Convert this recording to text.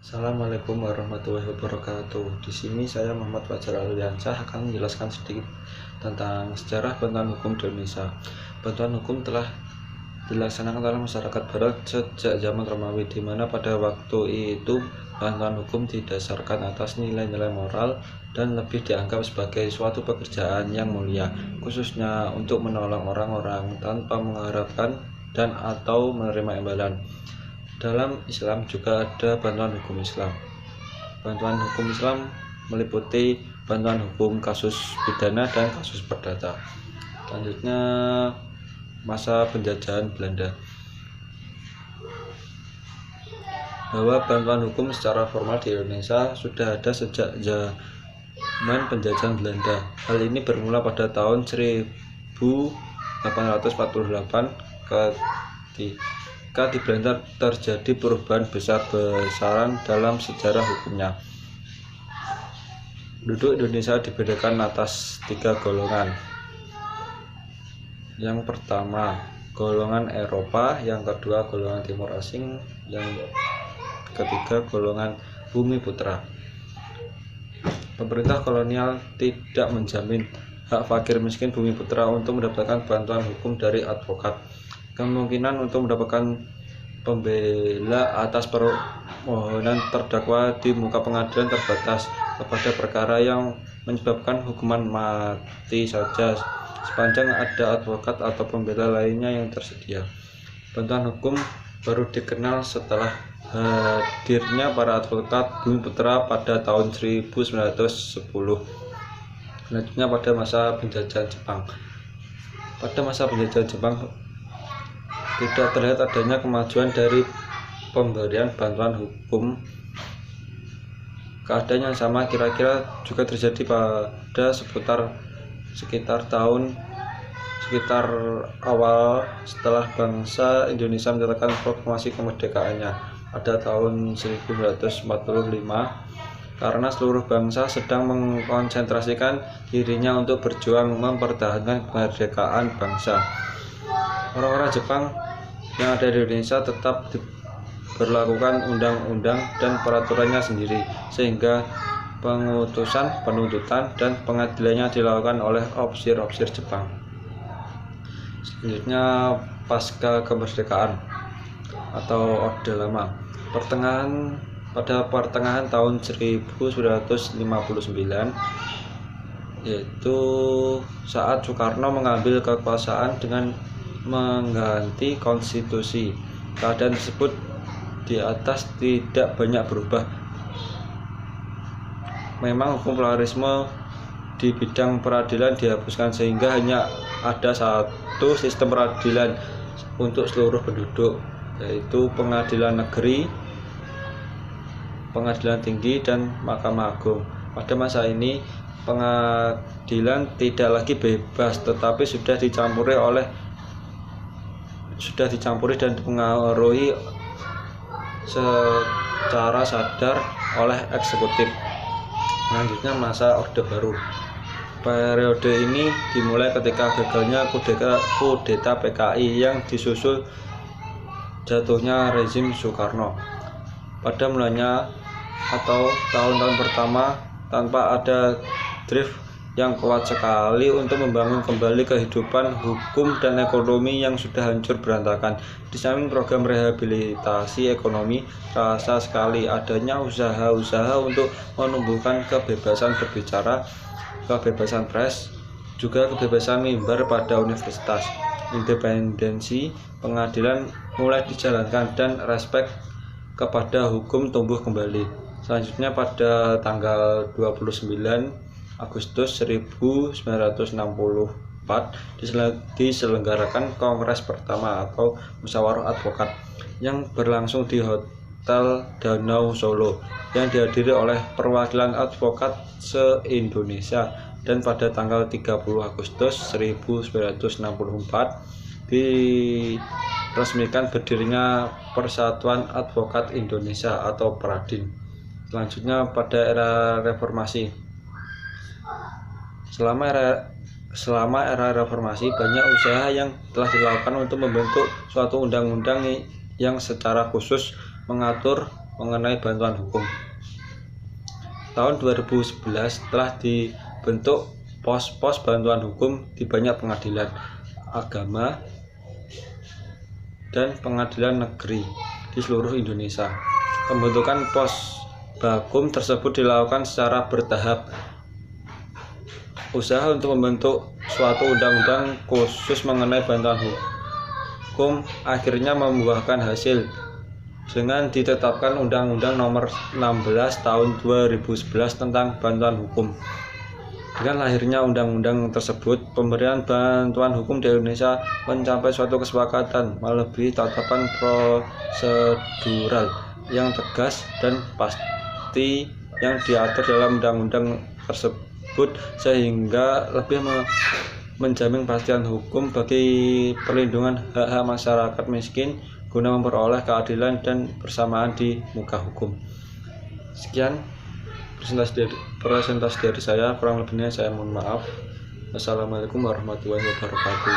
Assalamualaikum warahmatullahi wabarakatuh. Di sini saya Muhammad Fajar Aliansyah akan menjelaskan sedikit tentang sejarah bantuan hukum di Indonesia. Bantuan hukum telah dilaksanakan oleh masyarakat Barat sejak zaman Romawi, di mana pada waktu itu bantuan hukum didasarkan atas nilai-nilai moral dan lebih dianggap sebagai suatu pekerjaan yang mulia, khususnya untuk menolong orang-orang tanpa mengharapkan dan atau menerima imbalan. Dalam Islam juga ada bantuan hukum Islam. Bantuan hukum Islam meliputi bantuan hukum kasus pidana dan kasus perdata. Selanjutnya, masa penjajahan Belanda. Bahwa bantuan hukum secara formal di Indonesia sudah ada sejak zaman penjajahan Belanda. Hal ini bermula pada tahun 1848 ketika di Belanda terjadi perubahan besar-besaran dalam sejarah hukumnya. Penduduk Indonesia dibedakan atas 3 golongan. Yang pertama, golongan Eropa; yang kedua, golongan Timur Asing; yang ketiga, golongan Bumi Putra. Pemerintah kolonial tidak menjamin hak fakir miskin Bumi Putra untuk mendapatkan bantuan hukum dari advokat. Kemungkinan untuk mendapatkan pembela atas permohonan terdakwa di muka pengadilan terbatas kepada perkara yang menyebabkan hukuman mati saja, sepanjang ada advokat atau pembela lainnya yang tersedia. Bantuan hukum baru dikenal setelah hadirnya para advokat Bumi Putra pada tahun 1910. Selanjutnya, pada masa penjajahan Jepang. Pada masa penjajahan Jepang tidak terlihat adanya kemajuan dari pemberian bantuan hukum. Keadaan yang sama kira-kira juga terjadi pada sekitar awal setelah bangsa Indonesia menyatakan proklamasi kemerdekaannya pada tahun 1945, karena seluruh bangsa sedang mengkonsentrasikan dirinya untuk berjuang mempertahankan kemerdekaan bangsa. Orang-orang Jepang yang ada di Indonesia tetap diberlakukan undang-undang dan peraturannya sendiri, sehingga pengutusan, penuntutan, dan pengadilannya dilakukan oleh ofisir-ofisir Jepang. Selanjutnya, pasca kemerdekaan atau Orde Lama. Pada pertengahan tahun 1959, yaitu saat Soekarno mengambil kekuasaan dengan mengganti konstitusi. Keadaan tersebut di atas tidak banyak berubah. Memang hukum pluralisme di bidang peradilan dihapuskan, sehingga hanya ada satu sistem peradilan untuk seluruh penduduk, yaitu pengadilan negeri, pengadilan tinggi, dan Mahkamah Agung. Pada masa ini pengadilan tidak lagi bebas, tetapi sudah dicampuri dan dipengaruhi secara sadar oleh eksekutif. Selanjutnya, masa Orde Baru. Periode ini dimulai ketika gagalnya kudeta PKI yang disusul jatuhnya rezim Soekarno. Pada mulanya atau tahun-tahun pertama, tanpa ada drive yang kuat sekali untuk membangun kembali kehidupan hukum dan ekonomi yang sudah hancur berantakan. Di samping program rehabilitasi ekonomi, terasa sekali adanya usaha-usaha untuk menumbuhkan kebebasan berbicara, kebebasan pers, juga kebebasan mimbar pada universitas. Independensi pengadilan mulai dijalankan dan respek kepada hukum tumbuh kembali. Selanjutnya, pada tanggal 29 Agustus 1964 diselenggarakan Kongres pertama atau Musyawarah Advokat yang berlangsung di Hotel Danau Solo, yang dihadiri oleh perwakilan advokat se-Indonesia, dan pada tanggal 30 Agustus 1964 diresmikan berdirinya Persatuan Advokat Indonesia atau Pradin. Selanjutnya, pada era reformasi. Selama era reformasi, banyak usaha yang telah dilakukan untuk membentuk suatu undang-undang yang secara khusus mengatur mengenai bantuan hukum. Tahun 2011 telah dibentuk pos-pos bantuan hukum di banyak pengadilan agama dan pengadilan negeri di seluruh Indonesia. Pembentukan pos Bakum tersebut dilakukan secara bertahap. Usaha untuk membentuk suatu undang-undang khusus mengenai bantuan hukum akhirnya membuahkan hasil dengan ditetapkan Undang-Undang Nomor 16 Tahun 2011 tentang bantuan hukum. Dengan lahirnya undang-undang tersebut, pemberian bantuan hukum di Indonesia mencapai suatu kesepakatan melebihi tatapan prosedural yang tegas dan pasti yang diatur dalam undang-undang tersebut, sehingga lebih menjamin kepastian hukum bagi perlindungan hak-hak masyarakat miskin guna memperoleh keadilan dan persamaan di muka hukum. Sekian presentasi dari saya, kurang lebihnya saya mohon maaf. Wassalamualaikum warahmatullahi wabarakatuh.